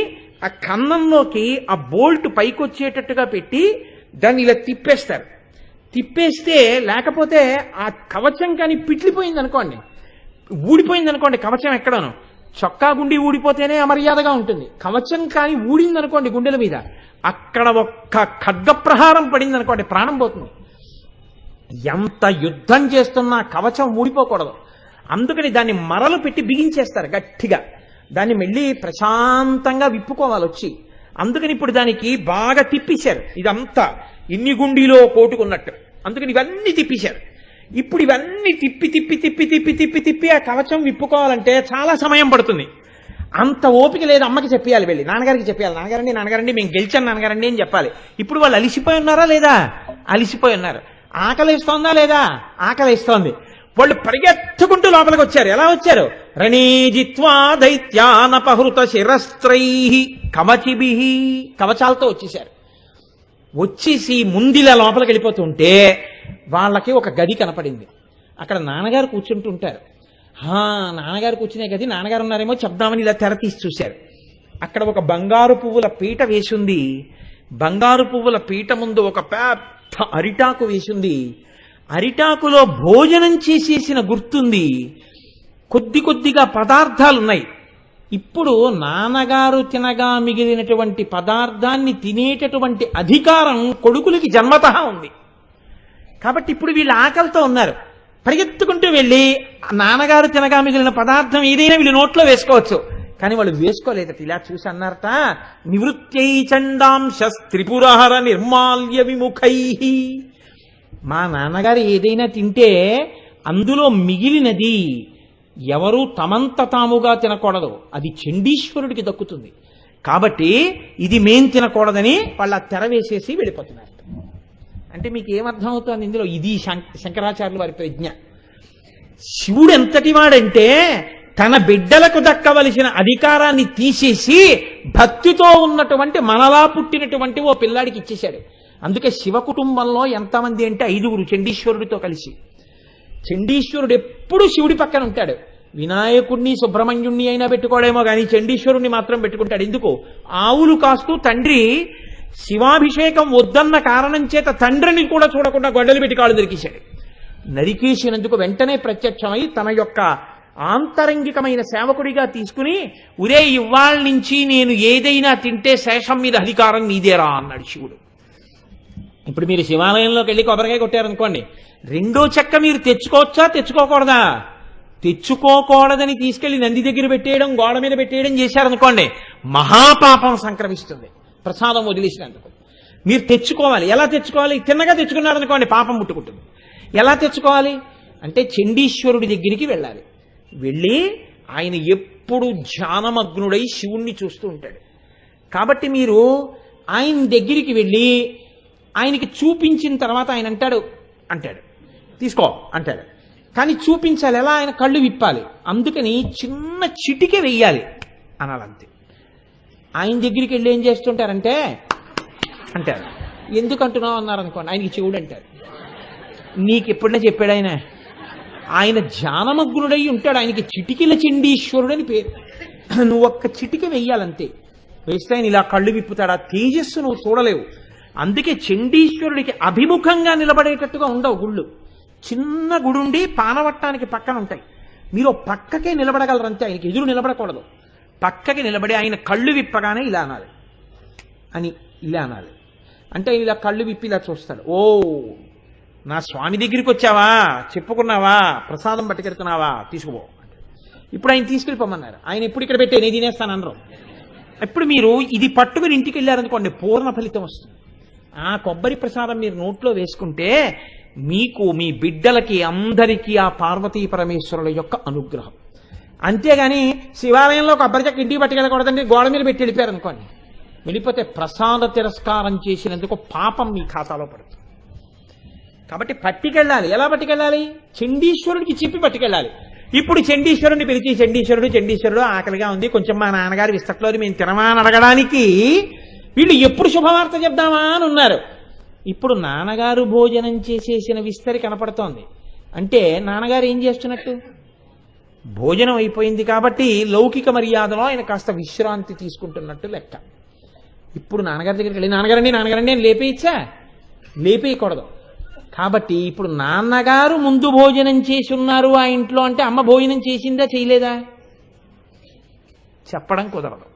ఆ కన్నంలోకి ఆ బోల్ట్ పైకి వచ్చేటట్టుగా పెట్టి దాన్ని ఇలా తిప్పేస్తారు. తిప్పేస్తే లేకపోతే ఆ కవచం కానీ పిట్లిపోయింది అనుకోండి, ఊడిపోయింది అనుకోండి, కవచం ఎక్కడను చొక్కా గుండి ఊడిపోతేనే అమర్యాదగా ఉంటుంది. కవచం కానీ ఊడింది అనుకోండి గుండెల మీద, అక్కడ ఒక్క ఖడ్గ ప్రహారం పడింది అనుకోండి, ప్రాణం పోతుంది. ఎంత యుద్ధం చేస్తున్నా కవచం ఊడిపోకూడదు. అందుకని దాన్ని మరలు పెట్టి బిగించేస్తారు గట్టిగా. దాన్ని మళ్ళీ ప్రశాంతంగా విప్పుకోవాలి వచ్చి. అందుకని ఇప్పుడు దానికి బాగా తిప్పేశారు. ఇదంతా ఇన్ని గుండీలో కోటుకున్నట్టు. అందుకని ఇవన్నీ తిప్పేశారు. ఇప్పుడు ఇవన్నీ తిప్పి తిప్పి తిప్పి తిప్పి తిప్పి తిప్పి ఆ కవచం విప్పుకోవాలంటే చాలా సమయం పడుతుంది. అంత ఓపిక లేదు. అమ్మకి చెప్పాలి, వెళ్ళి నాన్నగారికి చెప్పాలి, నాన్నగారండి నాన్నగారండి మేము గెలిచాను నాన్నగారండి అని చెప్పాలి. ఇప్పుడు వాళ్ళు అలిసిపోయి ఉన్నారా లేదా, అలిసిపోయి ఉన్నారు. ఆకలిస్తోందా లేదా, ఆకలిస్తోంది. వాళ్ళు పరిగెత్తుకుంటూ లోపలికి వచ్చారు. ఎలా వచ్చారు, రణీజిత్వా దైత్యానపహృత శిరస్త్రై కవచిభిహి, కవచాలతో వచ్చేశారు. వచ్చేసి ముందిలా లోపలికి వెళ్ళిపోతుంటే వాళ్ళకి ఒక గది కనపడింది. అక్కడ నాన్నగారు కూర్చుంటుంటారు. నాన్నగారు కూర్చునే గది, నాన్నగారు ఉన్నారేమో చెప్దామని ఇలా తెర తీసి చూశారు. అక్కడ ఒక బంగారు పువ్వుల పీట వేసింది. బంగారు పువ్వుల పీట ముందు ఒక పెద్ద అరిటాకు వేసింది. అరిటాకులో భోజనం చేసేసిన గుర్తుంది. కొద్ది కొద్దిగా పదార్థాలున్నాయి. ఇప్పుడు నాన్నగారు తినగా మిగిలినటువంటి పదార్థాన్ని తినేటటువంటి అధికారం కొడుకులకి జన్మతః ఉంది. కాబట్టి ఇప్పుడు వీళ్ళు ఆకలితో ఉన్నారు. పరిగెత్తుకుంటూ వెళ్ళి నాన్నగారు తినగా మిగిలిన పదార్థం ఏదైనా వీళ్ళు నోట్లో వేసుకోవచ్చు. కానీ వాళ్ళు వేసుకోలేదట. ఇలా చూసి అన్నారట, నివృత్యై చండాంశ త్రిపురహర నిర్మాల్య విముఖై. మా నాన్నగారు ఏదైనా తింటే అందులో మిగిలినది ఎవరూ తమంత తాముగా తినకూడదు, అది చండీశ్వరుడికి దక్కుతుంది. కాబట్టి ఇది మేం తినకూడదని వాళ్ళ తెర వేసేసి వెళ్ళిపోతున్నారు. అంటే మీకు ఏమర్థం అవుతుంది ఇందులో? ఇది శంకరాచార్యుల వారి ప్రజ్ఞ. శివుడు ఎంతటి వాడంటే తన బిడ్డలకు దక్కవలసిన అధికారాన్ని తీసేసి భక్తితో ఉన్నటువంటి మనలా పుట్టినటువంటి ఓ పిల్లాడికి ఇచ్చేశాడు. అందుకే శివ కుటుంబంలో ఎంతమంది అంటే 5 చండీశ్వరుడితో కలిసి. చండీశ్వరుడు ఎప్పుడు శివుడి పక్కన ఉంటాడు. వినాయకుడిని సుబ్రహ్మణ్యుణ్ణి అయినా పెట్టుకోడేమో కానీ చండీశ్వరుణ్ణి మాత్రం పెట్టుకుంటాడు. ఎందుకు? ఆవులు కాస్తూ తండ్రి శివాభిషేకం వద్దన్న కారణం చేత తండ్రిని కూడా చూడకుండా గొడ్డలు పెట్టి కాళ్ళు నరికేశాడు. నరికేసినందుకు వెంటనే ప్రత్యక్షమై తన యొక్క ఆంతరంగికమైన సేవకుడిగా తీసుకుని, ఉరే ఇవాళ నుంచి నేను ఏదైనా తింటే శేషం మీద అధికారం నీదేరా అన్నాడు శివుడు. ఇప్పుడు మీరు శివాలయంలోకి వెళ్ళి కొబ్బరికాయ కొట్టారనుకోండి, రెండో చెక్క మీరు తెచ్చుకోవచ్చా తెచ్చుకోకూడదా? తెచ్చుకోకూడదని తీసుకెళ్లి నంది దగ్గర పెట్టేయడం, గోడ మీద పెట్టేయడం చేశారనుకోండి, మహాపాపం సంక్రమిస్తుంది ప్రసాదం వదిలేసినందుకు. మీరు తెచ్చుకోవాలి. ఎలా తెచ్చుకోవాలి? తిన్నగా తెచ్చుకున్నారనుకోండి పాపం ముట్టుకుంటుంది. ఎలా తెచ్చుకోవాలి అంటే చండీశ్వరుడి దగ్గరికి వెళ్ళాలి. వెళ్ళి ఆయన ఎప్పుడు ధ్యానమగ్నుడై శివుణ్ణి చూస్తూ ఉంటాడు. కాబట్టి మీరు ఆయన దగ్గరికి వెళ్ళి ఆయనకి చూపించిన తర్వాత ఆయన అంటాడు తీసుకో అంటాడు. కానీ చూపించాలి ఎలా, ఆయన కళ్ళు విప్పాలి. అందుకని చిన్న చిటికె వెయ్యాలి అనాలంతే. ఆయన దగ్గరికి వెళ్ళి ఏం చేస్తుంటారంటే అంటారు. ఎందుకు అంటున్నావు అన్నారు అనుకోండి, ఆయనకి చెవుడు అంటారు. నీకు ఎప్పుడైనా చెప్పాడు ఆయన ధ్యానమగ్నుడై ఉంటాడు. ఆయనకి చిటికిల చండీశ్వరుడు అని పేరు. నువ్వు ఒక్క చిటిక వెయ్యాలంతే, వేస్తే ఆయన ఇలా కళ్ళు విప్పుతాడు. ఆ తేజస్సు నువ్వు చూడలేవు. అందుకే చండీశ్వరుడికి అభిముఖంగా నిలబడేటట్టుగా ఉండవు గుళ్ళు. చిన్న గుడుండి పానవట్టానికి పక్కన ఉంటాయి. మీరు పక్కకే నిలబడగలరంతే, ఆయనకి ఎదురు నిలబడకూడదు. పక్కకి నిలబడి ఆయన కళ్ళు విప్పగానే ఇలా అనాలి ఇలా అనాలి. అంటే ఇలా కళ్ళు విప్పి ఇలా చూస్తాడు. ఓ నా స్వామి దగ్గరికి వచ్చావా, చెప్పుకున్నావా, ప్రసాదం పట్టుకెడుతున్నావా, తీసుకుపో. ఇప్పుడు ఆయన తీసుకెళ్ళిపోమన్నారు. ఆయన ఎప్పుడు ఇక్కడ పెట్టే నేను తినేస్తాను అనరు. ఇప్పుడు మీరు ఇది పట్టుకుని ఇంటికి వెళ్ళారనుకోండి, పూర్ణ ఫలితం వస్తుంది. ఆ కొబ్బరి ప్రసాదం మీరు నోట్లో వేసుకుంటే మీకు, మీ బిడ్డలకి, అందరికీ ఆ పార్వతీ పరమేశ్వరుల యొక్క అనుగ్రహం. అంతేగాని శివాలయంలో కొబ్బరి చెక్క ఇంటికి పట్టుకెళ్ళకూడదండి, గోడ మీద పెట్టి వెళ్ళిపోయారు అనుకోండి, వెళ్ళిపోతే ప్రసాద తిరస్కారం చేసినందుకు పాపం మీ ఖాతాలో పడుతుంది. కాబట్టి పట్టుకెళ్ళాలి. ఎలా పట్టుకెళ్ళాలి? చండీశ్వరుడికి చెప్పి పట్టుకెళ్ళాలి. ఇప్పుడు చండీశ్వరుడిని పిలిచి, చండీశ్వరుడు ఆకలిగా ఉంది, కొంచెం మా నాన్నగారి విస్తట్లో మేము తినమా అని అడగడానికి వీళ్ళు ఎప్పుడు శుభవార్త చెప్దామా అని ఉన్నారు. ఇప్పుడు నాన్నగారు భోజనం చేసేసిన విస్తరి కనపడుతోంది. అంటే నాన్నగారు ఏం చేస్తున్నట్టు? భోజనం అయిపోయింది కాబట్టి లౌకిక మర్యాదలో ఆయన కాస్త విశ్రాంతి తీసుకుంటున్నట్టు లెక్క. ఇప్పుడు నాన్నగారి దగ్గరికి వెళ్ళి నాన్నగారండి అని లేపేయచ్చా? లేపేయకూడదు. కాబట్టి ఇప్పుడు నాన్నగారు ముందు భోజనం చేసి ఉన్నారు ఆ ఇంట్లో అంటే అమ్మ భోజనం చేసిందా చేయలేదా చెప్పడం కుదరదు.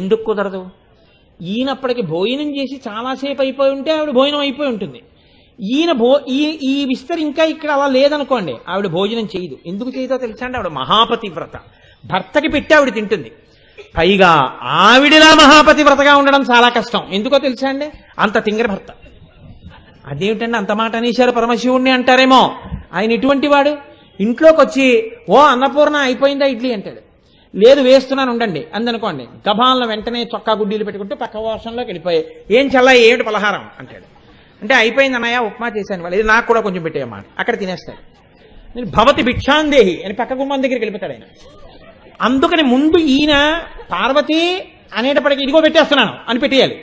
ఎందుకు కుదరదు? ఈయనప్పటికి భోజనం చేసి చాలాసేపు అయిపోయి ఉంటే ఆవిడ భోజనం అయిపోయి ఉంటుంది. ఈ విస్తరి ఇంకా ఇక్కడ అలా లేదనుకోండి, ఆవిడ భోజనం చేయదు. ఎందుకు చేయదో తెలుసా అండి? ఆవిడ మహాపతివ్రత. భర్తకి పెట్టి ఆవిడ తింటుంది. పైగా ఆవిడలా మహాపతివ్రతగా ఉండడం చాలా కష్టం. ఎందుకో తెలుసా అండి? అంత తింగర భర్త. అదేమిటండి అంత మాట అనేశారు పరమశివుణ్ణి అంటారేమో. ఆయన ఎటువంటి వాడు? ఇంట్లోకి వచ్చి ఓ అన్నపూర్ణ అయిపోయిందా ఇడ్లీ అంటాడు. లేదు వేస్తున్నాను ఉండండి అందనుకోండి, గభాలను వెంటనే చొక్కా గుడ్డీలు పెట్టుకుంటూ పక్క వర్షంలోకి వెళ్ళిపోయాయి. ఏం చల్లా ఏమిటి పలహారం అంటాడు. అంటే అయిపోయింది అన్నయ్య ఉప్మా చేశాను వాళ్ళు, ఇది నాకు కూడా కొంచెం పెట్టేయమాట, అక్కడ తినేస్తాడు. నేను భవతి భిక్షాందేహి అని పక్క గుమ్మం దగ్గరికి వెళ్ళిపోతాడు ఆయన. అందుకని ముందు ఈయన పార్వతి అనేటప్పటికి ఇదిగో పెట్టేస్తున్నాను అని పెట్టేయాలి.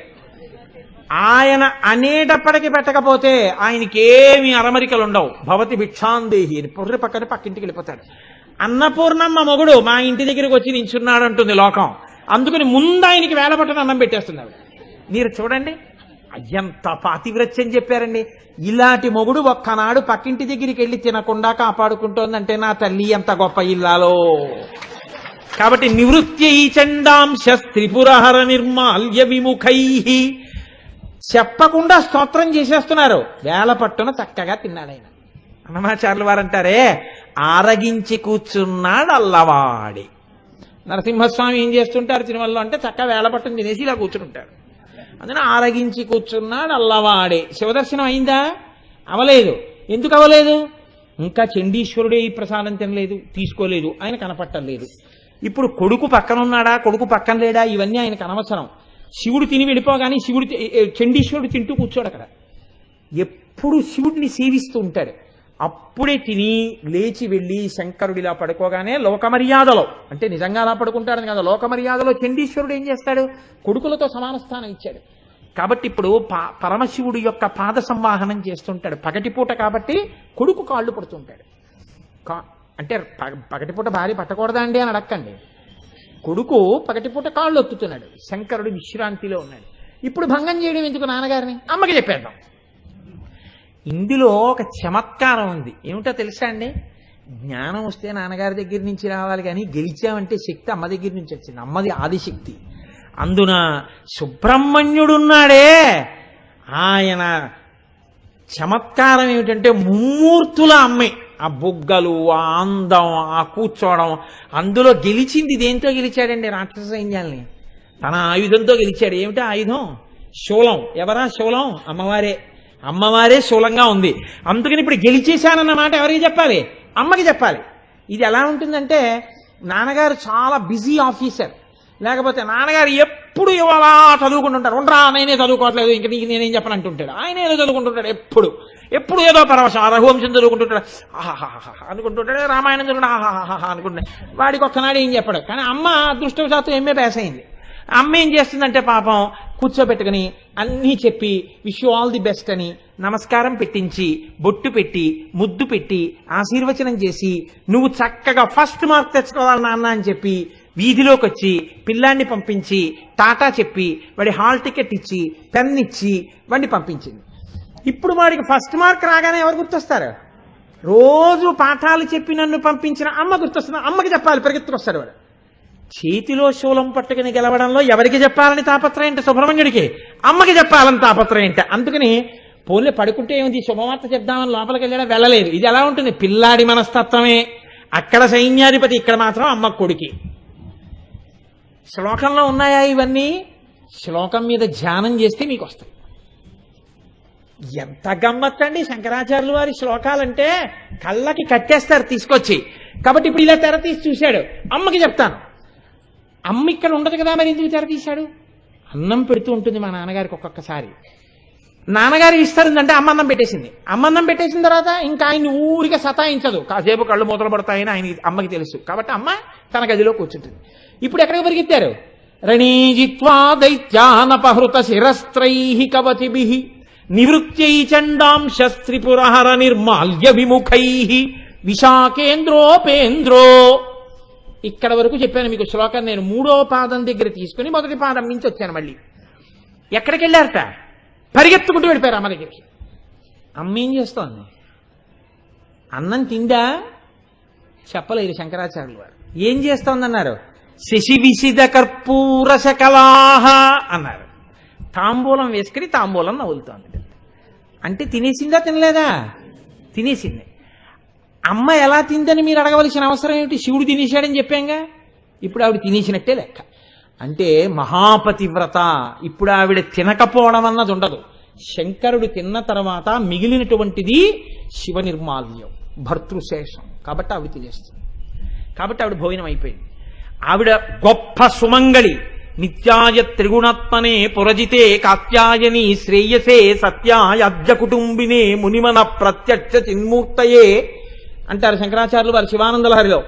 ఆయన అనేటప్పటికి పెట్టకపోతే ఆయనకేమి అరమరికలు ఉండవు. భవతి భిక్షాందేహి అని పొర్రి పక్కన పక్కింటికి వెళ్ళిపోతాడు. అన్నపూర్ణమ్మ మొగుడు మా ఇంటి దగ్గరికి వచ్చి నించున్నాడు అంటుంది లోకం. అందుకని ముందు ఆయనకి వేళ పట్టున అన్నం పెట్టేస్తుంది ఆవిడ. మీరు చూడండి ఎంత పాతివ్రత్యం చెప్పారండి. ఇలాంటి మొగుడు ఒక్కనాడు పక్కింటి దగ్గరికి వెళ్ళి తినకుండా కాపాడుకుంటోందంటే నా తల్లి ఎంత గొప్ప ఇల్లాలో. కాబట్టి నివృత్యై చండాంశ త్రిపురహర నిర్మాల్య విముఖై చెప్పకుండా స్తోత్రం చేసేస్తున్నారు. వేళ పట్టున చక్కగా తిన్నాడు ఆయన. అన్నమాచార్యులు వారంటారే ఆరగించి కూర్చున్నాడు అల్లవాడి. నరసింహస్వామి ఏం చేస్తుంటారు తిరుమలలో అంటే చక్కగా వేళ పట్టును తినేసి ఇలా కూర్చుంటారు. అందుకని ఆరగించి కూర్చున్నాడు అల్లవాడే. శివదర్శనం అయిందా? అవలేదు. ఎందుకు అవలేదు? ఇంకా చండీశ్వరుడే ఈ ప్రసాదం తినలేదు, తీసుకోలేదు, ఆయన కనపట్టలేదు. ఇప్పుడు కొడుకు పక్కన ఉన్నాడా, కొడుకు పక్కన లేడా, ఇవన్నీ ఆయనకు అనవసరం. శివుడు తిని వెళ్ళిపోగానే చండీశ్వరుడు తింటూ కూర్చోడు అక్కడ. ఎప్పుడు శివుడిని సేవిస్తూ ఉంటాడు. అప్పుడే తిని లేచి వెళ్ళి శంకరుడిలా పడుకోగానే లోకమర్యాదలో, అంటే నిజంగా అలా పడుకుంటాడని కదా, లోకమర్యాదలో చండీశ్వరుడు ఏం చేస్తాడు? కొడుకులతో సమాన స్థానం ఇచ్చాడు. కాబట్టి ఇప్పుడు పరమశివుడు యొక్క పాద సంవాహనం చేస్తుంటాడు. పగటిపూట కాబట్టి కొడుకు కాళ్ళు పడుతుంటాడు. అంటే పగటిపూట భార్య పట్టకూడదా అండి అని అడక్కండి. కొడుకు పగటిపూట కాళ్ళు ఒత్తుతున్నాడు, శంకరుడు విశ్రాంతిలో ఉన్నాడు. ఇప్పుడు భంగం చేయడం ఎందుకు నాన్నగారిని? అమ్మకి చెప్పేద్దాం. ఇందులో ఒక చమత్కారం ఉంది. ఏమిటో తెలుసా అండి? జ్ఞానం వస్తే నాన్నగారి దగ్గర నుంచి రావాలి, కానీ గెలిచామంటే శక్తి అమ్మ దగ్గర నుంచి వచ్చింది. అమ్మది ఆదిశక్తి. అందున సుబ్రహ్మణ్యుడున్నాడే, ఆయన చమత్కారం ఏమిటంటే ముమ్మూర్తుల అమ్మే. ఆ బుగ్గలు, ఆ అందం, ఆ కూర్చోవడం. అందులో గెలిచింది దేంతో గెలిచాడండి? రాక్షస సైన్యాల్ని తన ఆయుధంతో గెలిచాడు. ఏమిటా ఆయుధం? శూలం. ఎవరా శూలం? అమ్మవారే. అమ్మవారే శూలంగా ఉంది. అందుకని ఇప్పుడు గెలిచేశానన్న మాట ఎవరికి చెప్పాలి? అమ్మకి చెప్పాలి. ఇది ఎలా ఉంటుందంటే నాన్నగారు చాలా బిజీ ఆఫీసర్, లేకపోతే నాన్నగారు ఎప్పుడు అలా చదువుకుంటుంటారు. ఉండరా నేనే చదువుకోవట్లేదు, ఇంక నీకు నేనేం చెప్పను అంటుంటాడు. ఆయన ఏదో చదువుకుంటుంటాడు, ఎప్పుడు ఏదో పరవశం. రఘువంశం చదువుకుంటుంటాడు, ఆహాహా అనుకుంటుంటాడు, రామాయణం చదువుకుంటా ఆహాహా అనుకుంటాడు. వాడికి ఒక్కనాడు ఏం చెప్పాడు. కానీ అమ్మ అదృష్టవశాత్తు ఎంఏ పాస్ అయింది. అమ్మ ఏం చేస్తుందంటే పాపం కూర్చోబెట్టుకుని అన్నీ చెప్పి wish you all the best అని నమస్కారం పెట్టించి, బొట్టు పెట్టి, ముద్దు పెట్టి, ఆశీర్వచనం చేసి, నువ్వు చక్కగా ఫస్ట్ మార్క్ తెచ్చుకోవాలి నాన్న అని చెప్పి వీధిలోకి వచ్చి పిల్లాన్ని పంపించి టాటా చెప్పి వాడి హాల్ టికెట్ ఇచ్చి పెన్ ఇచ్చి వాడిని పంపించింది. ఇప్పుడు వాడికి ఫస్ట్ మార్క్ రాగానే ఎవరు గుర్తొస్తారు? రోజు పాఠాలు చెప్పి నన్ను పంపించిన అమ్మ గుర్తొస్తుంది. అమ్మకి చెప్పాలి, పరిగెత్తుకొస్తాడు వాడు. చేతిలో శూలం పట్టుకుని గెలవడంలో ఎవరికి చెప్పాలని తాపత్రయం అంటే సుబ్రహ్మణ్యుడికి, అమ్మకి చెప్పాలని తాపత్రయం అంటే. అందుకని పోలే పడుకుంటే ఏమిటి శుభవార్త చెప్దామని లోపలికి వెళ్ళలేదు. ఇది ఎలా ఉంటుంది? పిల్లాడి మనస్తత్వమే. అక్కడ సైన్యాధిపతి, ఇక్కడ మాత్రం అమ్మ కొడుకి. శ్లోకంలో ఉన్నాయా ఇవన్నీ? శ్లోకం మీద ధ్యానం చేస్తే మీకు వస్తాయి. ఎంత గమ్మత్తండి శంకరాచార్యులు వారి శ్లోకాలంటే కళ్ళకి కట్టేస్తారు తీసుకొచ్చి. కాబట్టి ఇప్పుడు ఇలా తెర తీసి చూశాడు, అమ్మకి చెప్తాను. అమ్మ ఇక్కడ ఉండదు కదా, మరి ఎందుకు తెర తీశాడు? అన్నం పెడుతూ ఉంటుంది మా నాన్నగారికి. ఒక్కొక్కసారి నాన్నగారి ఇస్తారంటే అమ్మ అన్నం పెట్టేసింది. అమ్మ అన్నం పెట్టేసిన తర్వాత ఇంకా ఆయన ఊరిగా సతాయించదు, కాసేపు కళ్ళు మూతలు పడతాయని ఆయన అమ్మకి తెలుసు. కాబట్టి అమ్మ తన గదిలో కూర్చుంటుంది. ఇప్పుడు ఎక్కడికి పరిగెత్తారు? రణీజిత్వా దైత్యానపహృత శిరస్త్రైః కవచిభిః నివృత్యై చండాంశ త్రిపురహర నిర్మాల్య విముఖైః విశాఖేంద్రోపేంద్రో. ఇక్కడ వరకు చెప్పాను మీకు శ్లోకం. నేను 3వ పాదం దగ్గర తీసుకుని 1వ పాదం నుంచి వచ్చాను. మళ్ళీ ఎక్కడికి వెళ్ళారట? పరిగెత్తుకుంటూ వెళ్ళిపోయారు అమ్మ దగ్గరికి. అమ్మ ఏం చేస్తోంది? అన్నం తిందా? చెప్పలేదు శంకరాచార్యులు వారు. ఏం చేస్తోందన్నారు? శశి విసిద కర్పూర శకలాహ అన్నారు. తాంబూలం వేసుకుని తాంబూలం నవ్వులుతోంది. అంటే తినేసిందా తినలేదా? తినేసింది. అమ్మ ఎలా తిందని మీరు అడగవలసిన అవసరం ఏమిటి? శివుడు తినేశాడని చెప్పాంగా. ఇప్పుడు ఆవిడ తినేసినట్టే లెక్క. అంటే మహాపతివ్రత. ఇప్పుడు ఆవిడ తినకపోవడం అన్నది ఉండదు. శంకరుడు తిన్న తర్వాత మిగిలినటువంటిది శివ నిర్మాల్యం, భర్తృశేషం. కాబట్టి ఆవిడ తినేస్తుంది. కాబట్టి ఆవిడ భోజనం అయిపోయింది. ఆవిడ గొప్ప సుమంగళి. నిత్యాయ త్రిగుణాత్మనే పురజితే కాత్యాయని శ్రేయసే సత్యాయాజ్య కుటుంబినే మునిమన ప్రత్యక్ష చిన్మూర్తయే అంటారు శంకరాచార్యులు వారి శివానందలహరిలో.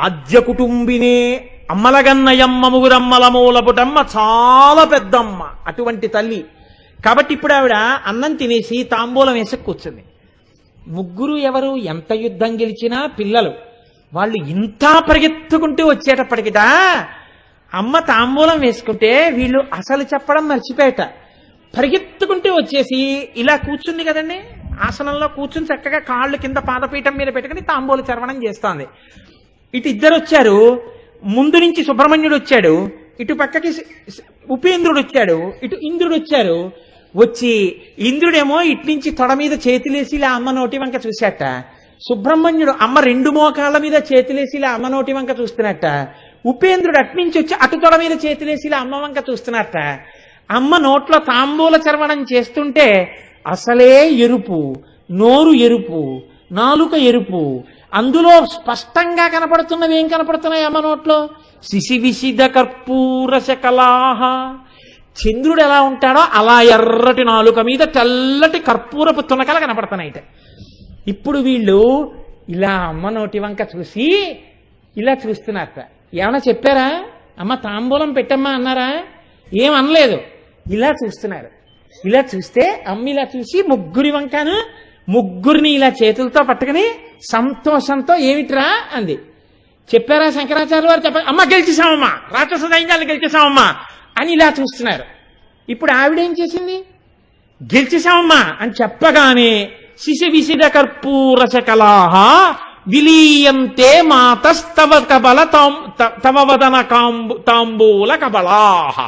ఆద్య కుటుంబినే, అమ్మలగన్నయమ్మ, ముగురమ్మల మూలపుటమ్మ, చాలా పెద్దమ్మ, అటువంటి తల్లి. కాబట్టి ఇప్పుడు ఆవిడ అన్నం తినేసి తాంబూలం వేసి కూర్చుంది. ముగ్గురు ఎవరు? ఎంత యుద్ధం గెలిచినా పిల్లలు. వాళ్ళు ఇంత పరిగెత్తుకుంటూ వచ్చేటప్పటికిట అమ్మ తాంబూలం వేసుకుంటే వీళ్ళు అసలు చెప్పడం మర్చిపోయేట. పరిగెత్తుకుంటూ వచ్చేసి ఇలా కూర్చుంది కదండి, ఆసనంలో కూర్చుని చక్కగా కాళ్ళు కింద పాదపీఠం మీద పెట్టుకుని తాంబూల చర్వణం చేస్తోంది. ఇటు ఇద్దరు వచ్చారు. ముందు నుంచి సుబ్రహ్మణ్యుడు వచ్చాడు, ఇటు పక్కకి ఉపేంద్రుడు వచ్చాడు, ఇటు ఇంద్రుడు వచ్చారు. వచ్చి ఇంద్రుడేమో ఇటు నుంచి తొడ మీద చేతులేసి ఇలా అమ్మ నోటి వంక చూశాట. సుబ్రహ్మణ్యుడు అమ్మ 2 మోకాళ్ళ మీద చేతులేసి ఇలా అమ్మ నోటి వంక చూస్తున్నట్ట. ఉపేంద్రుడు అట్నుంచి వచ్చి అటు తొడ మీద చేతులేసి ఇలా అమ్మ వంక చూస్తున్నట్ట. అమ్మ నోట్లో తాంబూల చర్వణం చేస్తుంటే అసలే ఎరుపు, నోరు ఎరుపు, నాలుక ఎరుపు. అందులో స్పష్టంగా కనపడుతున్నవి ఏం కనపడుతున్నాయి అమ్మ నోట్లో? శిశి విసిద కర్పూర శకలాహ. చంద్రుడు ఎలా ఉంటాడో అలా ఎర్రటి నాలుక మీద తెల్లటి కర్పూరపు తునకలు కనపడుతున్నాయిట. ఇప్పుడు వీళ్ళు ఇలా అమ్మ నోటి వంక చూసి ఇలా చూస్తున్నారట. ఏమన్నా చెప్పారా? అమ్మ తాంబూలం పెట్టమ్మా అన్నారా? ఏం అనలేదు. ఇలా చూస్తున్నారు. ఇలా చూస్తే అమ్మ ఇలా చూసి ముగ్గురి వంకను, ముగ్గురిని ఇలా చేతులతో పట్టుకుని సంతోషంతో ఏమిట్రా అంది. చెప్పారా శంకరాచార్యులు వారు? చెప్పారు. అమ్మ గెలిచేసామమ్మా, రాక్షస సైన్యాన్ని గెలిచేసామమ్మా అని ఇలా చూస్తున్నారు. ఇప్పుడు ఆవిడేం చేసింది? గెలిచేసామమ్మా అని చెప్పగానే శిశి విసిద కర్పూర శకలాహ విలీయంతే మాతస్తవ కబల తవ వదన తాంబూల కబలాహ.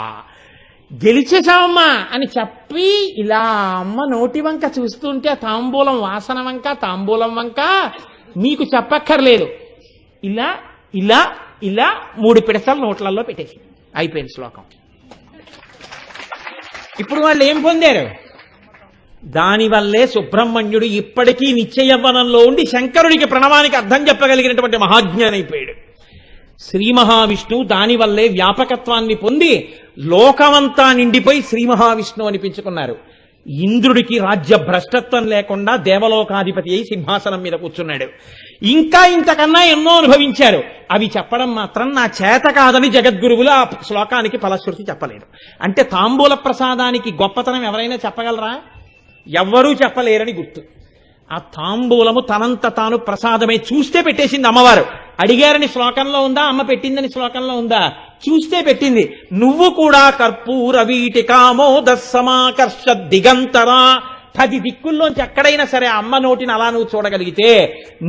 గెలిచేసామమ్మా అని చెప్పి ఇలా అమ్మ నోటి వంక చూస్తుంటే తాంబూలం వాసన వంక, తాంబూలం వంక మీకు చెప్పక్కర్లేదు. ఇలా ఇలా ఇలా 3 పిడసలు నోట్లలో పెట్టేసి అయిపోయింది శ్లోకం. ఇప్పుడు వాళ్ళు ఏం పొందారు? దానివల్లే సుబ్రహ్మణ్యుడు ఇప్పటికీ నిత్య యవ్వనంలో ఉండి శంకరుడికి ప్రణవానికి అర్థం చెప్పగలిగినటువంటి మహాజ్ఞాని అయిపోయాడు. శ్రీ మహావిష్ణువు దానివల్లే వ్యాపకత్వాన్ని పొంది లోకమంతా నిండిపోయి శ్రీ మహావిష్ణువు అనిపించుకున్నారు. ఇంద్రుడికి రాజ్య భ్రష్టత్వం లేకుండా దేవలోకాధిపతి అయి సింహాసనం మీద కూర్చున్నాడు. ఇంకా ఇంతకన్నా ఎన్నో అనుభవించారు. అవి చెప్పడం మాత్రం నా చేత కాదని జగద్గురువులు ఆ శ్లోకానికి ఫలశ్రుతి చెప్పలేరు. అంటే తాంబూల ప్రసాదానికి గొప్పతనం ఎవరైనా చెప్పగలరా? ఎవ్వరూ చెప్పలేరని గుర్తు. ఆ తాంబూలము తనంత తాను ప్రసాదమే. చూస్తే పెట్టేసింది అమ్మవారు. అడిగారని శ్లోకంలో ఉందా? అమ్మ పెట్టిందని శ్లోకంలో ఉందా? చూస్తే పెట్టింది. నువ్వు కూడా కర్పూర వీటికామోద సమాకర్ష దిగంతరా, 10 దిక్కుల్లోంచి ఎక్కడైనా సరే అమ్మ నోటిని అలా నువ్వు చూడగలిగితే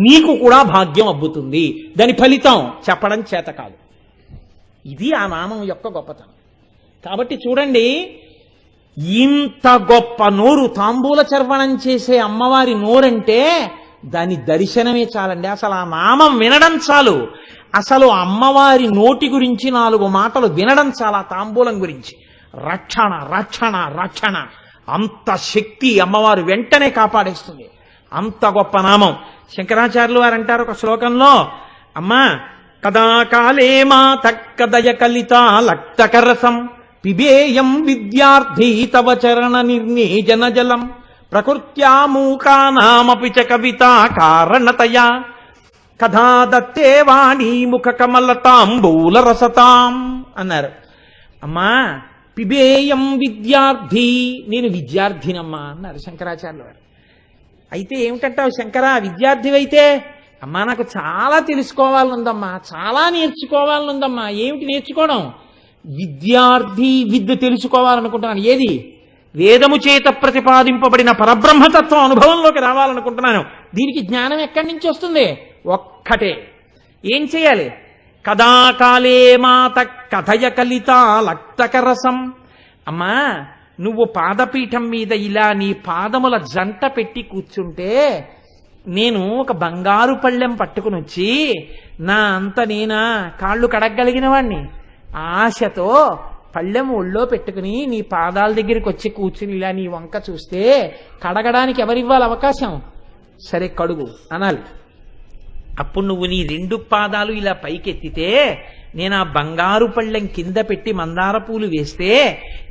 నీకు కూడా భాగ్యం అబ్బుతుంది. దాని ఫలితం చెప్పడం చేత కాదు. ఇది ఆ నామం యొక్క గొప్పతనం. కాబట్టి చూడండి, ఇంత గొప్ప నోరు, తాంబూల చర్వణం చేసే అమ్మవారి నోరంటే దాని దర్శనమే చాలండి. అసలు ఆ నామం వినడం చాలు. అసలు అమ్మవారి నోటి గురించి 4 మాటలు వినడం చాలా. తాంబూలం గురించి రక్షణ రక్షణ రక్షణ, అంత శక్తి అమ్మవారు వెంటనే కాపాడేస్తుంది. అంత గొప్ప నామం. శంకరాచార్యులు వారు అంటారు ఒక శ్లోకంలో, అమ్మా కదాకాలే మాత కదయ కలిత లక్తకరసం పిబేయం విద్యార్థి తవ చరణ నిర్ణేజన జలం ప్రకృత్యా మూకానామపి చ కవితా కారణతయా కథా దత్తే వాణి ముఖ కమలతాంబూల రసతాం అన్నారు. అమ్మా పిబేయం విద్యార్థి, నేను విద్యార్థినమ్మా అన్నారు శంకరాచార్యులు వారు. అయితే ఏమిటంటావు శంకరా, విద్యార్థివైతే? అమ్మా నాకు చాలా తెలుసుకోవాలనుందమ్మా, చాలా నేర్చుకోవాలనుందమ్మా. ఏమిటి నేర్చుకోవడం? విద్యార్థి, విద్య తెలుసుకోవాలనుకుంటున్నాను. ఏది? వేదము చేత ప్రతిపాదింపబడిన పరబ్రహ్మతత్వం అనుభవంలోకి రావాలనుకుంటున్నాను. దీనికి జ్ఞానం ఎక్కడి నుంచి వస్తుంది? ఒక్కటే. ఏం చేయాలి? కదాకాలే మాత కథయ కలిత లక్తకరసం. అమ్మా నువ్వు పాదపీఠం మీద ఇలా నీ పాదముల జంట పెట్టి కూర్చుంటే నేను ఒక బంగారు పళ్ళెం పట్టుకుని వచ్చి నా అంత నేనా కాళ్ళు కడగగలిగిన వాణ్ణి ఆశతో పళ్ళెం ఒళ్ళో పెట్టుకుని నీ పాదాల దగ్గరికి వచ్చి కూర్చుని ఇలా నీ వంక చూస్తే కడగడానికి ఎవరివ్వాలి అవకాశం? సరే కడుగు అనాలి. అప్పుడు నువ్వు నీ 2 పాదాలు ఇలా పైకెత్తితే నేను ఆ బంగారు పళ్ళెం కింద పెట్టి మందార పూలు వేస్తే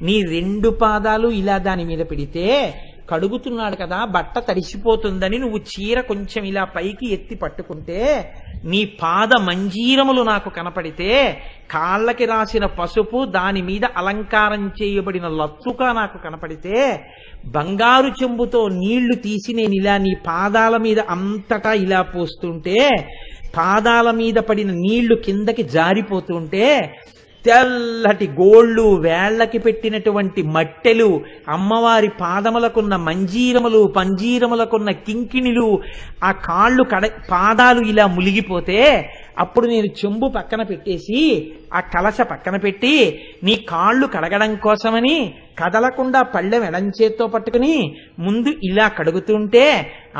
నీ 2 పాదాలు ఇలా దాని మీద పెడితే కడుగుతున్నాడు కదా, బట్ట తడిసిపోతుందని నువ్వు చీర కొంచెం ఇలా పైకి ఎత్తి పట్టుకుంటే నీ పాద మంజీరములు నాకు కనపడితే కాళ్ళకి రాసిన పసుపు, దాని మీద అలంకారం చేయబడిన లత్తుక నాకు కనపడితే బంగారు చెంబుతో నీళ్లు తీసి నేను ఇలా నీ పాదాల మీద అంతటా ఇలా పోస్తుంటే పాదాల మీద పడిన నీళ్లు కిందకి జారిపోతుంటే తెల్లటి గోళ్ళు, వేళ్లకి పెట్టినటువంటి మట్టెలు, అమ్మవారి పాదములకున్న మంజీరములు, పంజీరములకున్న కింకిణిలు, ఆ కాళ్ళు పాదాలు ఇలా ములిగిపోతే అప్పుడు నేను చెంబు పక్కన పెట్టేసి ఆ కలశ పక్కన పెట్టి నీ కాళ్ళు కడగడం కోసమని కదలకుండా పళ్ళెం ఎడంచేత్తో పట్టుకుని ముందు ఇలా కడుగుతుంటే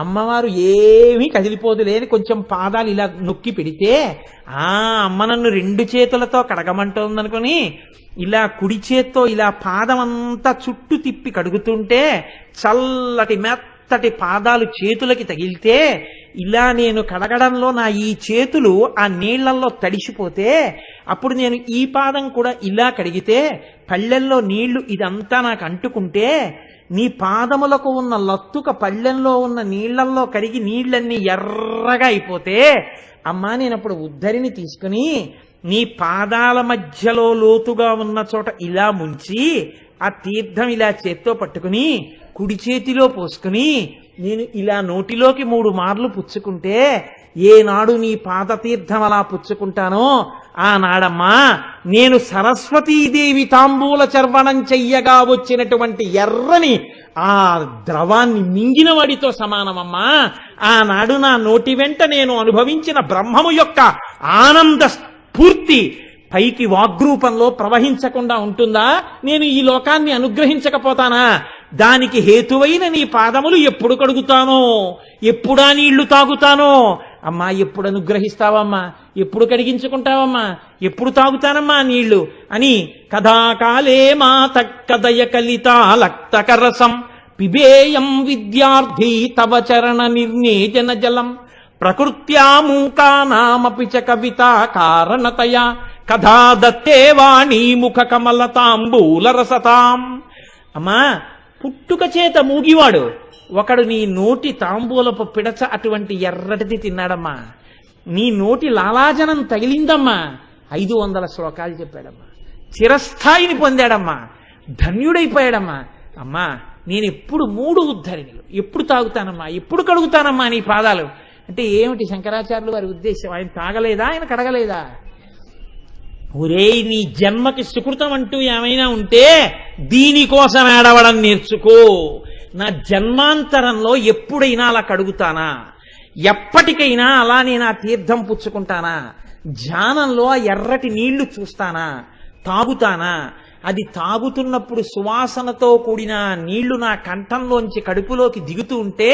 అమ్మవారు ఏమీ కదిలిపోదు లేని కొంచెం పాదాలు ఇలా నొక్కి పెడితే ఆ అమ్మ నన్ను 2 చేతులతో కడగమంటోందనుకుని ఇలా కుడి చేత్తో ఇలా పాదమంతా చుట్టూ తిప్పి కడుగుతుంటే చల్లటి మెత్తటి పాదాలు చేతులకి తగిలితే ఇలా నేను కడగడంలో నా ఈ చేతులు ఆ నీళ్లలో తడిసిపోతే అప్పుడు నేను ఈ పాదం కూడా ఇలా కడిగితే పళ్ళెంలో నీళ్లు ఇదంతా నాకు అంటుకుంటే నీ పాదములకు ఉన్న లత్తుక పళ్ళెంలో ఉన్న నీళ్లలో కరిగి నీళ్లన్నీ ఎర్రగా అయిపోతే అమ్మా నేను అప్పుడు ఉద్ధరిని తీసుకుని నీ పాదాల మధ్యలో లోతుగా ఉన్న చోట ఇలా ముంచి ఆ తీర్థం ఇలా చేత్తో పట్టుకుని కుడి చేతిలో పోసుకుని నేను ఇలా నోటిలోకి 3 మార్లు పుచ్చుకుంటే ఏనాడు నీ పాదతీర్థం అలా పుచ్చుకుంటానో ఆనాడమ్మా నేను సరస్వతీదేవి తాంబూల చర్వణం చెయ్యగా వచ్చినటువంటి ఎర్రని ఆ ద్రవాన్ని మింగిన వాడితో సమానమమ్మా. ఆనాడు నా నోటి వెంట నేను అనుభవించిన బ్రహ్మము యొక్క ఆనంద స్ఫూర్తి పైకి వాగ్రూపంలో ప్రవహించకుండా ఉంటుందా? నేను ఈ లోకాన్ని అనుగ్రహించకపోతానా? దానికి హేతువైన నీ పాదములు ఎప్పుడు కడుగుతానో, ఎప్పుడా నీళ్లు తాగుతానో? అమ్మా ఎప్పుడు అనుగ్రహిస్తావమ్మా, ఎప్పుడు కడిగించుకుంటావమ్మా, ఎప్పుడు తాగుతానమ్మా నీళ్లు అని కథాకాలే మాత కదయ కలిత లక్తకరసం పిబేయం విద్యార్థి తవ చరణ నిర్ణేజన జలం ప్రకృత్యా మూకానామపి చ కవితా కారణతయా కథా దత్తే వాణీ ముఖ కమలతాంబూల రసతాం. అమ్మా, పుట్టుక చేత మూగివాడు ఒకడు నీ నోటి తాంబూలపు పిడచ అటువంటి ఎర్రటిది తిన్నాడమ్మా. నీ నోటి లాలాజనం తగిలిందమ్మా. 500 శ్లోకాలు చెప్పాడమ్మా. చిరస్థాయిని పొందాడమ్మా. ధన్యుడైపోయాడమ్మా. అమ్మా, నేను ఎప్పుడు 3 ఉద్ధరణలు ఎప్పుడు తాగుతానమ్మా, ఎప్పుడు కడుగుతానమ్మా నీ పాదాలు అంటే ఏమిటి శంకరాచార్యులు వారి ఉద్దేశం? ఆయన తాగలేదా? ఆయన కడగలేదా? ఒరేయ్, నీ జన్మకి సుకృతం అంటూ ఏమైనా ఉంటే దీనికోసం ఏడవడం నేర్చుకో. నా జన్మాంతరంలో ఎప్పుడైనా అలా కడుగుతానా? ఎప్పటికైనా అలా నేను ఆ తీర్థం పుచ్చుకుంటానా? ధ్యానంలో ఆ ఎర్రటి నీళ్లు చూస్తానా? తాగుతానా? అది తాగుతున్నప్పుడు సువాసనతో కూడిన నీళ్లు నా కంఠంలోంచి కడుపులోకి దిగుతూ ఉంటే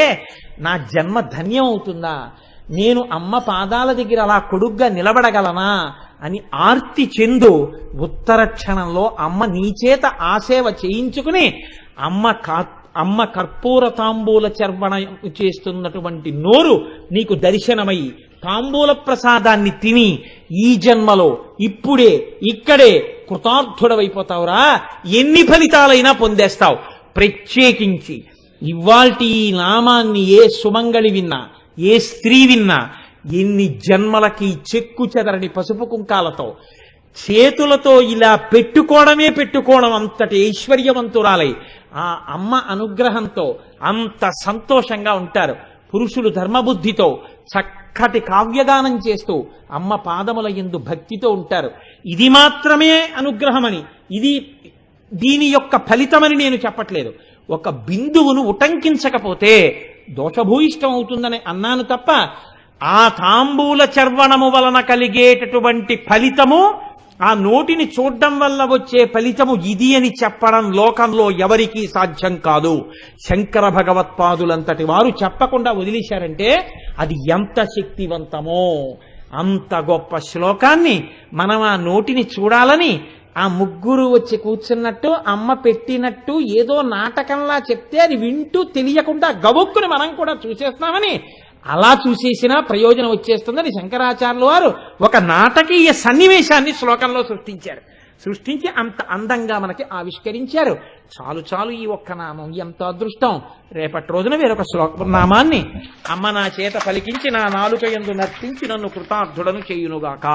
నా జన్మ ధన్యం అవుతుందా? నేను అమ్మ పాదాల దగ్గర అలా కొడుగ్గా నిలబడగలనా అని ఆర్తి చెందు ఉత్తర క్షణంలో అమ్మ నీచేత ఆసేవ చేయించుకుని అమ్మ కర్పూర తాంబూల చర్వణ చేస్తున్నటువంటి నోరు నీకు దర్శనమై తాంబూల ప్రసాదాన్ని తిని ఈ జన్మలో ఇప్పుడే ఇక్కడే కృతార్థుడవైపోతావురా. ఎన్ని ఫలితాలైనా పొందేస్తావు. ప్రత్యేకించి ఇవాల్టి ఈ నామాన్ని ఏ సుమంగళి విన్నా, ఏ స్త్రీ విన్నా, ఎన్ని జన్మలకి చెక్కు చెదరని పసుపు కుంకాలతో చేతులతో ఇలా పెట్టుకోవడం అంతటి ఐశ్వర్యవంతురాలై ఆ అమ్మ అనుగ్రహంతో అంత సంతోషంగా ఉంటారు. పురుషులు ధర్మబుద్ధితో చక్కటి కావ్యగానం చేస్తూ అమ్మ పాదముల యందు భక్తితో ఉంటారు. ఇది మాత్రమే అనుగ్రహమని, దీని యొక్క ఫలితమని నేను చెప్పట్లేదు. ఒక బిందువును ఉటంకించకపోతే దోషభూయిష్టం అవుతుందని అన్నాను తప్ప ఆ తాంబూల చర్వణము వలన కలిగేటటువంటి ఫలితము, ఆ నోటిని చూడడం వల్ల వచ్చే ఫలితము ఇది అని చెప్పడం లోకంలో ఎవరికీ సాధ్యం కాదు. శంకర భగవత్పాదులంతటి వారు చెప్పకుండా వదిలేశారంటే అది ఎంత శక్తివంతమో. అంత గొప్ప శ్లోకాన్ని మనం ఆ నోటిని చూడాలని ఆ ముగ్గురు వచ్చి కూర్చున్నట్టు అమ్మ పెట్టినట్టు ఏదో నాటకంలా చెప్తే అది వింటూ తెలియకుండా గబుక్కుని మనం కూడా చూసేస్తామని అలా చూసేసినా ప్రయోజనం వచ్చేస్తుందని శంకరాచార్యుల వారు ఒక నాటకీయ సన్నివేశాన్ని శ్లోకంలో సృష్టించి అంత అందంగా మనకి ఆవిష్కరించారు. చాలు ఈ ఒక్క నామం ఎంత అదృష్టం. రేపటి రోజున వేరొక నామాన్ని అమ్మ నా చేత పలికించి నా నాలుక యందు నర్తించి నన్ను కృతార్థుడను చేయునుగాక.